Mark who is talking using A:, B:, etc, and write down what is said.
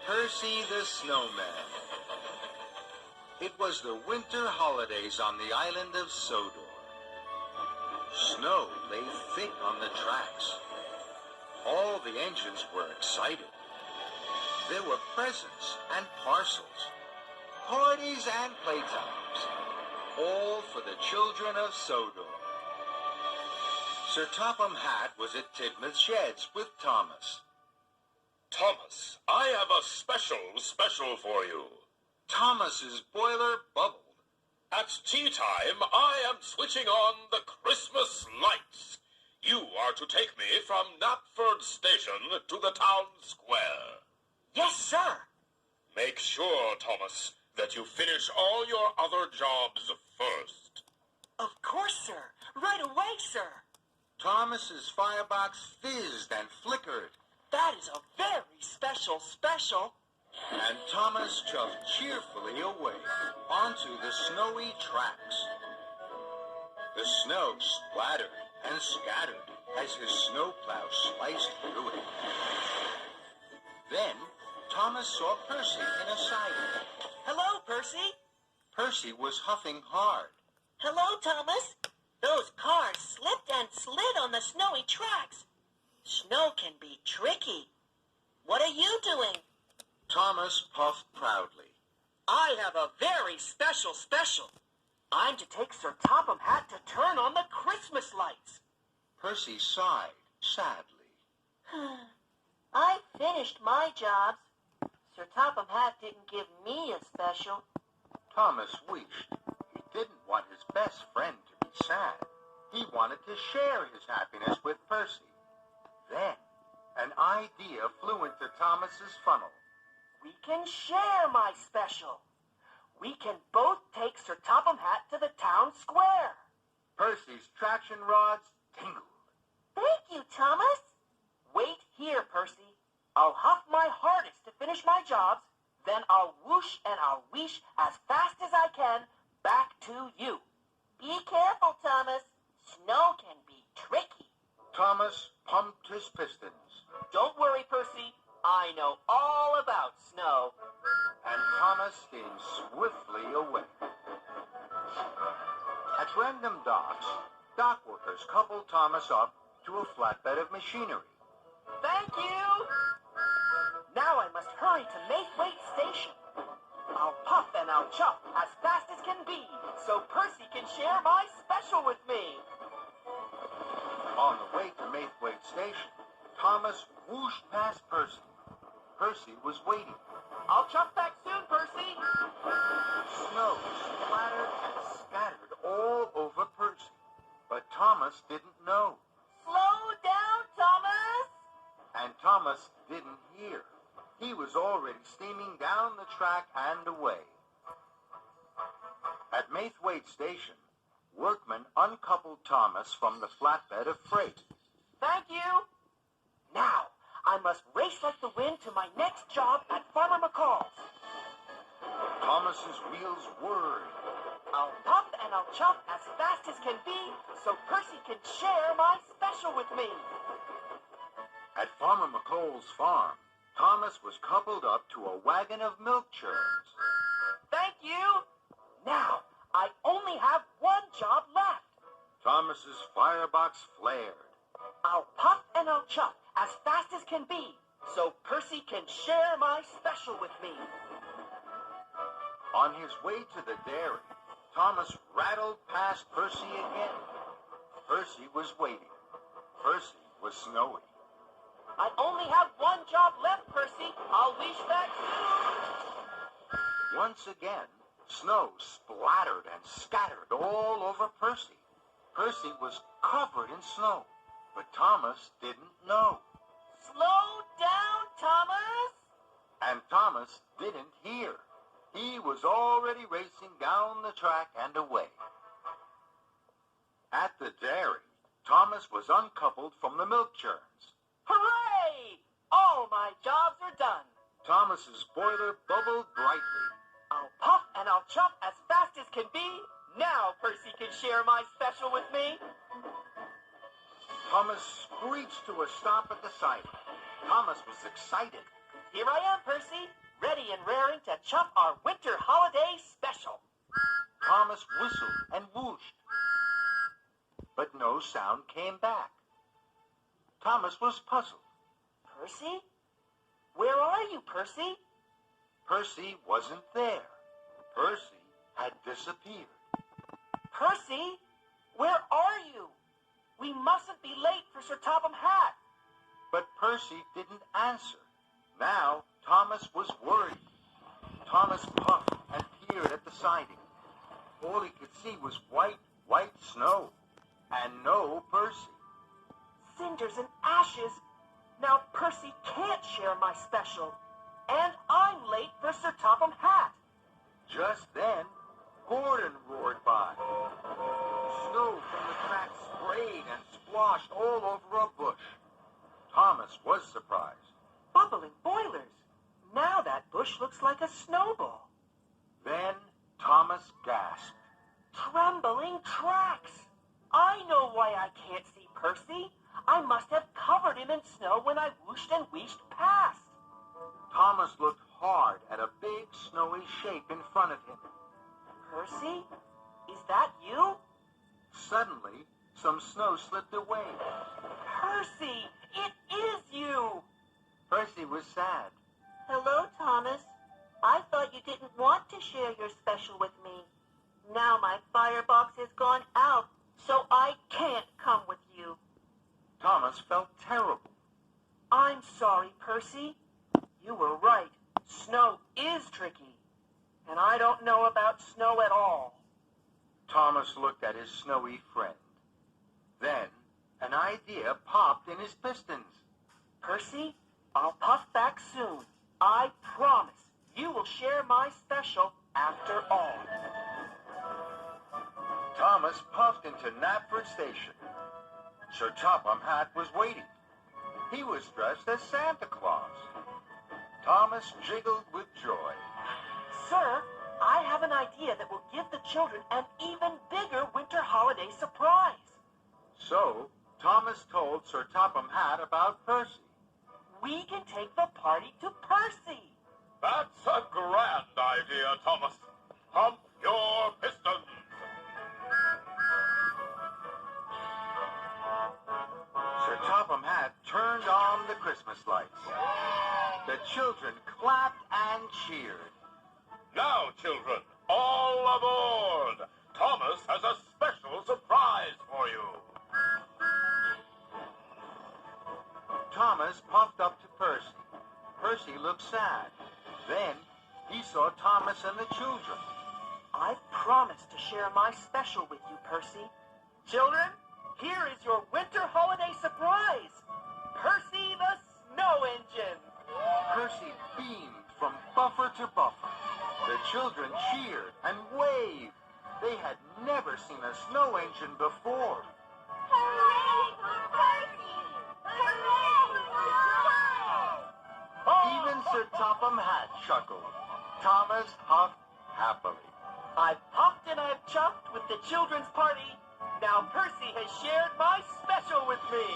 A: Percy the Snowman. It was the winter holidays on the island of Sodor. Snow lay thick on the tracks. All the engines were excited. There were presents and parcels, parties and playtimes, all for the children of Sodor. Sir Topham Hatt was at Tidmouth Sheds with Thomas.
B: Thomas, I have a special for you.
A: Thomas's boiler bubbled.
B: At tea time, I am switching on the Christmas lights. You are to take me from Knapford Station to the town square.
C: Yes, sir.
B: Make sure, Thomas, that you finish all your other jobs first.
C: Of course, sir. Right away, sir.
A: Thomas's firebox fizzed and flickered.
C: That is a very special.
A: And Thomas chuffed cheerfully away onto the snowy tracks. The snow splattered and scattered as his snowplow sliced through it. Then Thomas saw Percy in a siding.
C: Hello, Percy.
A: Percy was huffing hard.
C: Hello, Thomas. Those cars slipped and slid on the snowy tracks. Snow can be tricky. What are you doing?
A: Thomas puffed proudly.
C: I have a very special. I'm to take Sir Topham Hatt to turn on the Christmas lights.
A: Percy sighed sadly.
C: I finished my jobs. Sir Topham Hatt didn't give me a special.
A: Thomas wished. He didn't want his best friend to be sad. He wanted to share his happiness with Percy. Then, an idea flew into Thomas's funnel.
C: We can share my special. We can both take Sir Topham Hatt to the town square.
A: Percy's traction rods tingled.
C: Thank you, Thomas. Wait here, Percy. I'll huff my hardest to finish my jobs, then I'll whoosh and I'll wheesh as fast as I can back to you. Be careful, Thomas. Snow can be tricky.
A: Thomas pumped his pistons.
C: Don't worry, Percy. I know all about snow.
A: And Thomas steamed swiftly away. At random docks, dock workers coupled Thomas up to a flatbed of machinery.
C: Thank you! Now I must hurry to Maithwaite Station. I'll puff and I'll chuff as fast as can be, so Percy can share my special with me.
A: On the way to Maithwaite Station, Thomas whooshed past Percy. Percy was waiting.
C: I'll chuff back soon, Percy.
A: Snow splattered and scattered all over Percy, but Thomas didn't know.
C: Slow down, Thomas!
A: And Thomas didn't hear. He was already steaming down the track and away. At Maithwaite Station, workmen uncoupled Thomas from the flatbed of freight.
C: Thank you. Now, I must race like the wind to my next job at Farmer McCall's.
A: Thomas's wheels whirred.
C: I'll puff and I'll chuff as fast as can be, so Percy can share my special with me.
A: At Farmer McCall's farm, Thomas was coupled up to a wagon of milk churns.
C: Thank you. Now, I only have one job left.
A: Thomas's firebox flared.
C: I'll puff and I'll chuff as fast as can be, so Percy can share my special with me.
A: On his way to the dairy, Thomas rattled past Percy again. Percy was waiting. Percy was snowy.
C: I only have one job left, Percy. I'll leash back soon.
A: Once again, snow splattered and scattered all over Percy. Percy was covered in snow, but Thomas didn't know.
C: Slow down, Thomas!
A: And Thomas didn't hear. He was already racing down the track and away. At the dairy, Thomas was uncoupled from the milk churns.
C: Hooray! All my jobs are done.
A: Thomas's boiler bubbled brightly.
C: I'll puff and I'll chuff as fast as can be. Now Percy can share my special with me.
A: Thomas screeched to a stop at the siding. Thomas was excited.
C: Here I am, Percy, ready and raring to chump our winter holiday special.
A: Thomas whistled and whooshed, but no sound came back. Thomas was puzzled.
C: Percy? Where are you, Percy?
A: Percy wasn't there. Percy had disappeared.
C: Percy? Where are you? We mustn't be late for Sir Topham Hatt.
A: But Percy didn't answer. Now Thomas was worried. Thomas puffed and peered at the siding. All he could see was white snow, and no Percy.
C: Cinders and ashes. Now Percy can't share my special. And I'm late for Sir Topham Hatt.
A: Just then, Gordon roared by. Snow from the track sprayed and sploshed all over a bush. Thomas was surprised.
C: Bubbling boilers. Now that bush looks like a snowball.
A: Then Thomas gasped.
C: Trembling tracks. I know why I can't see Percy. I must have covered him in snow when I whooshed and wheeshed past.
A: Thomas looked hard at a big snowy shape in front of him.
C: Percy? Is that you?
A: Suddenly, some snow slipped away.
C: Percy! It is you!
A: Percy was sad.
C: Hello, Thomas. I thought you didn't want to share your special with me. Now my firebox has gone out, so I can't come with you.
A: Thomas felt terrible.
C: I'm sorry, Percy. You were right. Snow is tricky. And I don't know about snow at all.
A: Thomas looked at his snowy friend. Then, an idea popped in his pistons.
C: Percy, I'll puff back soon. I promise you will share my special after all.
A: Thomas puffed into Knapford Station. Sir Topham Hatt was waiting. He was dressed as Santa Claus. Thomas jiggled with joy.
C: Sir, I have an idea that will give the children an even bigger winter holiday surprise.
A: So, Thomas told Sir Topham Hatt about Percy.
C: We can take the party to Percy.
B: That's a grand idea, Thomas. Pump your pistons.
A: Sir Topham Hatt turned on the Christmas lights. The children clapped and cheered.
B: Now, children, all aboard. Thomas has a special surprise for you.
A: Thomas puffed up to Percy. Percy looked sad. Then he saw Thomas and the children.
C: I promised to share my special with you, Percy. Children, here is your winter holiday surprise. Percy the Snow Engine.
A: Percy beamed from buffer to buffer. The children cheered and waved. They had never seen a snow engine before.
D: Hooray for Percy! Hooray for Snow!
A: Even Sir Topham Hatt chuckled. Thomas huffed happily.
C: I've puffed and I've chuffed with the children's party. Now Percy has shared my special with me.